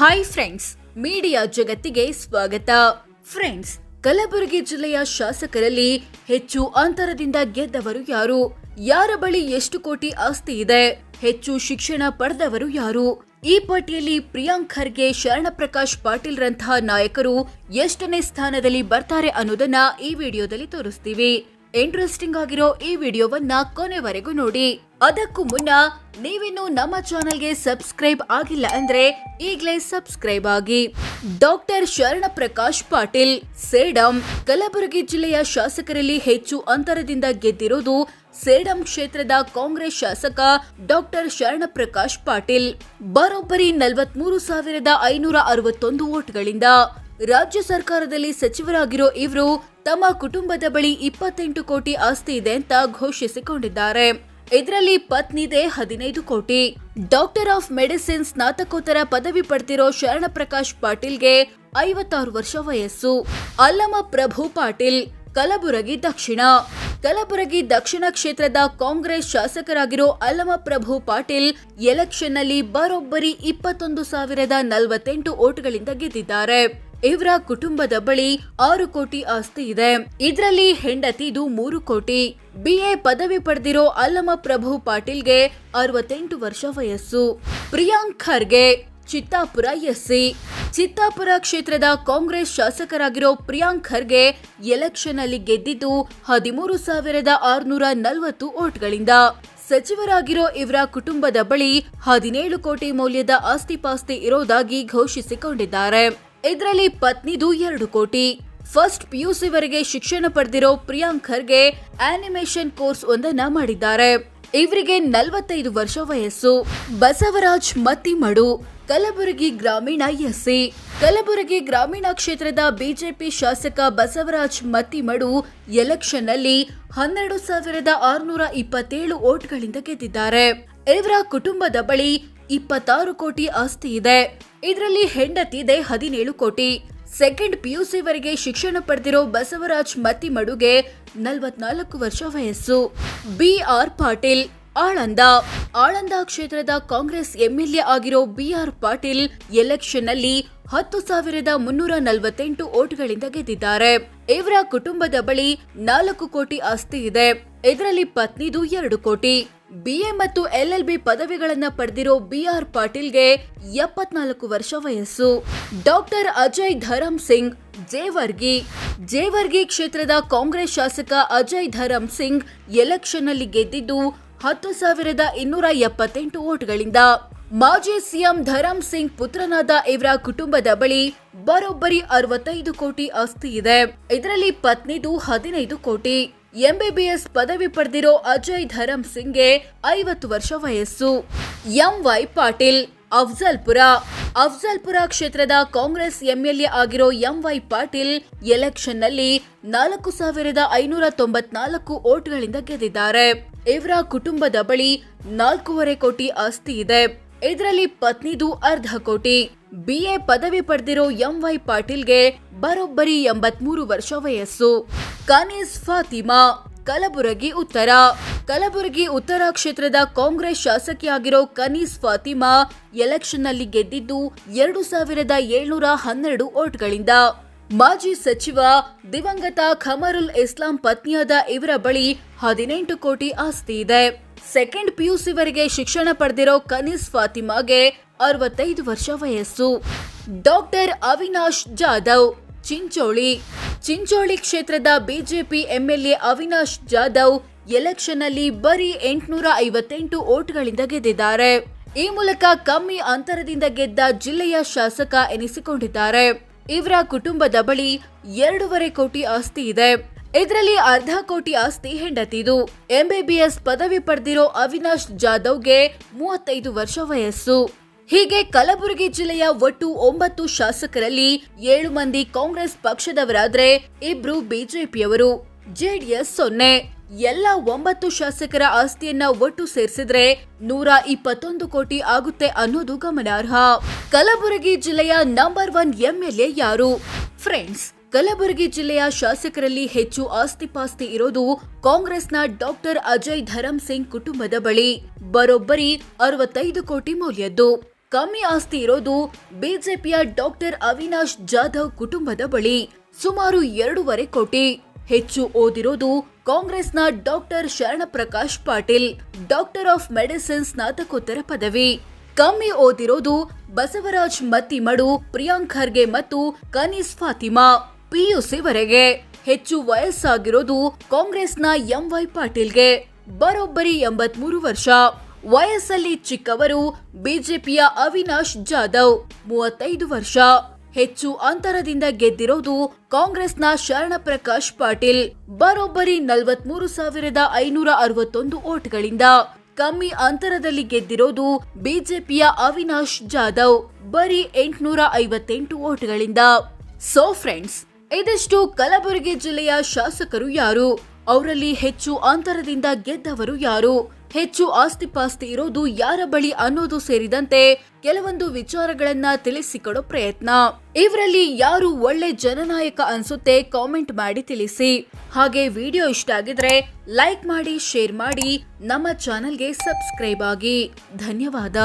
Hi friends, media ಜಗತ್ತಿಗೆ ಸ್ವಾಗತ. Friends, Kalaburagi ಜಿಲ್ಲೆಯ ಶಾಸಕರಲ್ಲಿ ಹೆಚ್ಚು ಅಂತರದಿಂದ ಗೆದ್ದವರು ಯಾರು? ಯಾರ ಬಳಿ ಎಷ್ಟು ಕೋಟಿ ಆಸ್ತಿ ಇದೆ? ಹೆಚ್ಚು ಶಿಕ್ಷಣ ಪಡೆದವರು ಯಾರು? ಈ ಪಟ್ಟಿಯಲ್ಲಿ ಪ್ರಿಯಾಂಕ್ ಖರ್ಗೆ, ಶರಣಪ್ರಕಾಶ್ ಪಾಟೀಲ್ ರಂತಹ ನಾಯಕರು ಎಷ್ಟನೇ ಸ್ಥಾನದಲ್ಲಿ ಬರ್ತಾರೆ ಅನ್ನೋದನ್ನ ಈ ವಿಡಿಯೋದಲ್ಲಿ ತೋರಿಸ್ತೀವಿ. ಇಂಟ್ರೆಸ್ಟಿಂಗ್ ಆಗಿರೋ ಈ ವಿಡಿಯೋವನ್ನ ಕೊನೆವರೆಗೂ ನೋಡಿ. ಅದಕ್ಕೂ ಮುನ್ನ ನೀವಿನ್ನು ನಮ್ಮ ಚಾನೆಲ್ಗೆ ಸಬ್ಸ್ಕ್ರೈಬ್ ಆಗಿಲ್ಲ ಅಂದ್ರೆ ಈಗಲೇ ಸಬ್ಸ್ಕ್ರೈಬ್ ಆಗಿ. ಡಾಕ್ಟರ್ ಶರಣಪ್ರಕಾಶ್ ಪಾಟೀಲ್, ಸೇಡಂ. ಕಲಬುರಗಿ ಜಿಲ್ಲೆಯ ಶಾಸಕರಲ್ಲಿ ಹೆಚ್ಚು ಅಂತರದಿಂದ ಗೆದ್ದಿರೋದು ಸೇಡಂ ಕ್ಷೇತ್ರದ ಕಾಂಗ್ರೆಸ್ ಶಾಸಕ ಡಾಕ್ಟರ್ ಶರಣಪ್ರಕಾಶ್ ಪಾಟೀಲ್. ಬರೋಬ್ಬರಿ 43,561 ವೋಟ್ಗಳಿಂದ ರಾಜ್ಯ ಸರ್ಕಾರದಲ್ಲಿ ಸಚಿವರಾಗಿರೋ ಇವರು ತಮ್ಮ ಕುಟುಂಬದ ಬಳಿ 28 ಕೋಟಿ ಆಸ್ತಿ ಇದೆ ಅಂತ ಘೋಷಿಸಿಕೊಂಡಿದ್ದಾರೆ. ಇದರಲ್ಲಿ ಪತ್ನಿದೆ 15 ಕೋಟಿ. ಡಾಕ್ಟರ್ ಆಫ್ ಮೆಡಿಸಿನ್ ಸ್ನಾತಕೋತ್ತರ ಪದವಿ ಪಡೆದಿರೋ ಶರಣಪ್ರಕಾಶ್ ಪಾಟೀಲ್ಗೆ 56 ವರ್ಷ ವಯಸ್ಸು. ಅಲ್ಲಮ ಪ್ರಭು ಪಾಟೀಲ್, ಕಲಬುರಗಿ ದಕ್ಷಿಣ. ಕಲಬುರಗಿ ದಕ್ಷಿಣ ಕ್ಷೇತ್ರದ ಕಾಂಗ್ರೆಸ್ ಶಾಸಕರಾಗಿರೋ ಅಲ್ಲಮ ಪ್ರಭು ಪಾಟೀಲ್ ಎಲೆಕ್ಷನ್ ನಲ್ಲಿ ಬರೋಬ್ಬರಿ 21,048 ವೋಟ್ಗಳಿಂದ ಗೆದ್ದಿದ್ದಾರೆ. ಇವರ ಕುಟುಂಬದ ಬಳಿ 6 ಕೋಟಿ ಆಸ್ತಿ ಇದೆ. ಇದರಲ್ಲಿ ಹೆಂಡತಿದು 3 ಕೋಟಿ. BA ಪದವಿ ಪಡೆದಿರೋ ಅಲ್ಲಮ ಪ್ರಭು ಪಾಟೀಲ್ಗೆ 68 ವರ್ಷ ವಯಸ್ಸು. ಪ್ರಿಯಾಂಕ್ ಖರ್ಗೆ, ಚಿತ್ತಾಪುರ SC. ಚಿತ್ತಾಪುರ ಕ್ಷೇತ್ರದ ಕಾಂಗ್ರೆಸ್ ಶಾಸಕರಾಗಿರೋ ಪ್ರಿಯಾಂಕ್ ಖರ್ಗೆ ಎಲೆಕ್ಷನ್ ನಲ್ಲಿ ಗೆದ್ದಿದ್ದು 13,640 ವೋಟ್ಗಳಿಂದ. ಸಚಿವರಾಗಿರೋ ಇವರ ಕುಟುಂಬದ ಬಳಿ 17 ಕೋಟಿ ಮೌಲ್ಯದ ಆಸ್ತಿಪಾಸ್ತಿ ಇರೋದಾಗಿ ಘೋಷಿಸಿಕೊಂಡಿದ್ದಾರೆ. ಇದರಲ್ಲಿ ಪತ್ನಿದು 2 ಕೋಟಿ. ಫಸ್ಟ್ PUC ವರೆಗೆ ಶಿಕ್ಷಣ ಪಡೆದಿರೋ ಪ್ರಿಯಾಂಕ್ ಖರ್ಗೆ ಆನಿಮೇಷನ್ ಕೋರ್ಸ್ ಒಂದನ್ನ ಮಾಡಿದ್ದಾರೆ. ಇವರಿಗೆ 45 ವರ್ಷ ವಯಸ್ಸು. ಬಸವರಾಜ್ ಮತ್ತಿಮಡು, ಕಲಬುರಗಿ ಗ್ರಾಮೀಣ SC. ಕಲಬುರಗಿ ಗ್ರಾಮೀಣ ಕ್ಷೇತ್ರದ ಬಿಜೆಪಿ ಶಾಸಕ ಬಸವರಾಜ್ ಮತ್ತಿಮಡು ಎಲೆಕ್ಷನ್ ನಲ್ಲಿ 12,627 ವೋಟ್ಗಳಿಂದ ಗೆದ್ದಿದ್ದಾರೆ. ಇವರ ಕುಟುಂಬದ ಬಳಿ 26 ಕೋಟಿ ಆಸ್ತಿ ಇದೆ. ಇದರಲ್ಲಿ ಹೆಂಡತಿದೆ 17 ಕೋಟಿ. ಸೆಕೆಂಡ್ PUC ವರೆಗೆ ಶಿಕ್ಷಣ ಪಡೆದಿರೋ ಬಸವರಾಜ್ ಮತ್ತಿಮಡುಗೆ 44 ವರ್ಷ ವಯಸ್ಸು. BR ಪಾಟೀಲ್, ಆಳಂದ ಕ್ಷೇತ್ರದ ಕಾಂಗ್ರೆಸ್ MLA ಆಗಿರೋ BR ಪಾಟೀಲ್ ಎಲೆಕ್ಷನ್ ನಲ್ಲಿ 10,348 ವೋಟ್ಗಳಿಂದ ಗೆದ್ದಿದ್ದಾರೆ. ಇವರ ಕುಟುಂಬದ ಬಳಿ 4 ಕೋಟಿ ಆಸ್ತಿ ಇದೆ. ಇದರಲ್ಲಿ ಪತ್ನಿದು 2 ಕೋಟಿ. BA ಮತ್ತು LLB ಪದವಿಗಳನ್ನ ಪಡೆದಿರೋ BR ಪಾಟೀಲ್ಗೆ 74 ವರ್ಷ ವಯಸ್ಸು. ಡಾಕ್ಟರ್ ಅಜಯ್ ಧರಮ್ ಸಿಂಗ್, ಜೇವರ್ಗಿ ಕ್ಷೇತ್ರದ ಕಾಂಗ್ರೆಸ್ ಶಾಸಕ ಅಜಯ್ ಧರಮ್ ಸಿಂಗ್ ಎಲೆಕ್ಷನ್ ನಲ್ಲಿ ಗೆದ್ದಿದ್ದು 10,278 ವೋಟ್ಗಳಿಂದ. ಮಾಜಿ CM ಧರಮ್ ಸಿಂಗ್ ಪುತ್ರನಾದ ಇವರ ಕುಟುಂಬದ ಬಳಿ ಬರೋಬ್ಬರಿ 65 ಕೋಟಿ ಆಸ್ತಿ ಇದೆ. ಇದರಲ್ಲಿ ಪತ್ನಿದು 15 ಕೋಟಿ. MBBS ಪದವಿ ಪಡೆದಿರೋ ಅಜಯ್ ಧರಮ್ ಸಿಂಗ್ಗೆ 50 ವರ್ಷ ವಯಸ್ಸು. MY ಪಾಟೀಲ್, ಅಫ್ಜಲ್ಪುರ ಕ್ಷೇತ್ರದ ಕಾಂಗ್ರೆಸ್ MLA ಆಗಿರೋ MY ಪಾಟೀಲ್ ಎಲೆಕ್ಷನ್ ನಲ್ಲಿ 4,594 ವೋಟ್ಗಳಿಂದ ಗೆದ್ದಿದ್ದಾರೆ. ಇವರ ಕುಟುಂಬದ ಬಳಿ 4.5 ಕೋಟಿ ಆಸ್ತಿ ಇದೆ. ಇದರಲ್ಲಿ ಪತ್ನಿದು 1/2 ಕೋಟಿ. BA ಪದವಿ ಪಡೆದಿರೋ MY ಪಾಟೀಲ್ಗೆ ಬರೋಬ್ಬರಿ 83 ವರ್ಷ ವಯಸ್ಸು. ಕನೀಸ್ ಫಾತಿಮಾ, ಕಲಬುರಗಿ ಉತ್ತರ ಕ್ಷೇತ್ರದ ಕಾಂಗ್ರೆಸ್ ಶಾಸಕಿಯಾಗಿರೋ ಕನೀಸ್ ಫಾತಿಮಾ ಎಲೆಕ್ಷನ್ ನಲ್ಲಿ ಗೆದ್ದಿದ್ದು 2,712 ವೋಟ್ಗಳಿಂದ. ಮಾಜಿ ಸಚಿವ ದಿವಂಗತ ಖಮರುಲ್ ಇಸ್ಲಾಂ ಪತ್ನಿಯಾದ ಇವರ ಬಳಿ 18 ಕೋಟಿ ಆಸ್ತಿ ಇದೆ. ಸೆಕೆಂಡ್ PUC ವರೆಗೆ ಶಿಕ್ಷಣ ಪಡೆದಿರೋ ಕನೀಸ್ ಫಾತಿಮಾಗೆ 65 ವರ್ಷ ವಯಸ್ಸು. ಡಾಕ್ಟರ್ ಅವಿನಾಶ್ ಜಾಧವ್, ಚಿಂಚೋಳಿ ಕ್ಷೇತ್ರದ BJP MLA Avinash Jadhav election ನಲ್ಲಿ ಬರೀ 858 ವೋಟ್ಗಳಿಂದ ಗೆದ್ದಿದ್ದಾರೆ. ಈ ಮೂಲಕ ಕಮ್ಮಿ ಅಂತರದಿಂದ ಗೆದ್ದ ಜಿಲ್ಲೆಯ ಶಾಸಕ ಎನಿಸಿಕೊಂಡಿದ್ದಾರೆ. ಇವರ ಕುಟುಂಬದ ಬಳಿ 2.5 ಕೋಟಿ ಆಸ್ತಿ ಇದೆ. ಇದರಲ್ಲಿ 1/2 ಕೋಟಿ ಆಸ್ತಿ ಹೆಂಡತಿದು. MBBS ಪದವಿ ಪಡೆದಿರೋ ಅವಿನಾಶ್ ಜಾಧವ್ಗೆ 35 ವರ್ಷ ವಯಸ್ಸು. ಹೀಗೆ ಕಲಬುರಗಿ ಜಿಲ್ಲೆಯ ಒಟ್ಟು 9 ಶಾಸಕರಲ್ಲಿ 7 ಮಂದಿ ಕಾಂಗ್ರೆಸ್ ಪಕ್ಷದವರಾದ್ರೆ 2 ಬಿಜೆಪಿಯವರು, JDS 0. ಎಲ್ಲ 9 ಶಾಸಕರ ಆಸ್ತಿಯನ್ನ ಒಟ್ಟು ಸೇರಿಸಿದ್ರೆ 121 ಕೋಟಿ ಆಗುತ್ತೆ ಅನ್ನೋದು ಗಮನಾರ್ಹ. ಕಲಬುರಗಿ ಜಿಲ್ಲೆಯ ನಂಬರ್ 1 MLA ಯಾರು? ಫ್ರೆಂಡ್ಸ್, ಕಲಬುರಗಿ ಜಿಲ್ಲೆಯ ಶಾಸಕರಲ್ಲಿ ಹೆಚ್ಚು ಆಸ್ತಿಪಾಸ್ತಿ ಇರೋದು ಕಾಂಗ್ರೆಸ್ನ ಡಾಕ್ಟರ್ ಅಜಯ್ ಧರಮ್ ಸಿಂಗ್ ಕುಟುಂಬದ ಬಳಿ. ಬರೋಬ್ಬರಿ 65 ಕೋಟಿ ಮೌಲ್ಯದ್ದು. ಕಮ್ಮಿ ಆಸ್ತಿ ಇರೋದು ಬಿಜೆಪಿಯ ಡಾಕ್ಟರ್ ಅವಿನಾಶ್ ಜಾಧವ್ ಕುಟುಂಬದ ಬಳಿ ಸುಮಾರು 2.5 ಕೋಟಿ. ಹೆಚ್ಚು ಓದಿರೋದು ಕಾಂಗ್ರೆಸ್ನ doctor Sharanprakash Patil, doctor of medicine ಸ್ನಾತಕೋತ್ತರ ಪದವಿ. ಕಮ್ಮಿ ಓದಿರೋದು ಬಸವರಾಜ್ ಮತ್ತಿಮಡು, ಪ್ರಿಯಾಂಕ್ ಖರ್ಗೆ ಮತ್ತು ಕನೀಸ್ ಫಾತಿಮಾ, ಪಿಯುಸಿ ವರೆಗೆ. ಹೆಚ್ಚು ವಯಸ್ಸಾಗಿರೋದು ಕಾಂಗ್ರೆಸ್ನ ಎಂವೈ ಪಾಟೀಲ್ಗೆ, ಬರೋಬ್ಬರಿ 83 ವರ್ಷ. ವಯಸ್ಸಲ್ಲಿ ಚಿಕ್ಕವರು ಬಿಜೆಪಿಯ ಅವಿನಾಶ್ ಜಾಧವ್, 35 ವರ್ಷ. ಹೆಚ್ಚು ಅಂತರದಿಂದ ಗೆದ್ದಿರೋದು ಕಾಂಗ್ರೆಸ್ನ ಶರಣಪ್ರಕಾಶ್ ಪಾಟೀಲ್, ಬರೋಬ್ಬರಿ 43,561 ಓಟ್ಗಳಿಂದ. ಕಮ್ಮಿ ಅಂತರದಲ್ಲಿ ಗೆದ್ದಿರೋದು ಬಿಜೆಪಿಯ ಅವಿನಾಶ್ ಜಾಧವ್, ಬರೀ 858 ಓಟ್ಗಳಿಂದ. ಸೋ ಫ್ರೆಂಡ್ಸ್, ಇದಿಷ್ಟು ಕಲಬುರಗಿ ಜಿಲ್ಲೆಯ ಶಾಸಕರು ಯಾರು, ಅವರಲ್ಲಿ ಹೆಚ್ಚು ಅಂತರದಿಂದ ಗೆದ್ದವರು ಯಾರು, ಹೆಚ್ಚು ಆಸ್ತಿಪಾಸ್ತಿ ಇರೋದು ಯಾರ ಬಳಿ ಅನ್ನೋದು ಸೇರಿದಂತೆ ಕೆಲವೊಂದು ವಿಚಾರಗಳನ್ನ ತಿಳಿಸಿಕೊಡೋ ಪ್ರಯತ್ನ. ಇವರಲ್ಲಿ ಯಾರು ಒಳ್ಳೆ ಜನನಾಯಕ ಅನ್ಸುತ್ತೆ ಕಾಮೆಂಟ್ ಮಾಡಿ ತಿಳಿಸಿ. ಹಾಗೆ ವಿಡಿಯೋ ಇಷ್ಟ ಆಗಿದ್ರೆ ಲೈಕ್ ಮಾಡಿ, ಶೇರ್ ಮಾಡಿ, ನಮ್ಮ ಚಾನೆಲ್ಗೆ ಸಬ್ಸ್ಕ್ರೈಬ್ ಆಗಿ. ಧನ್ಯವಾದ.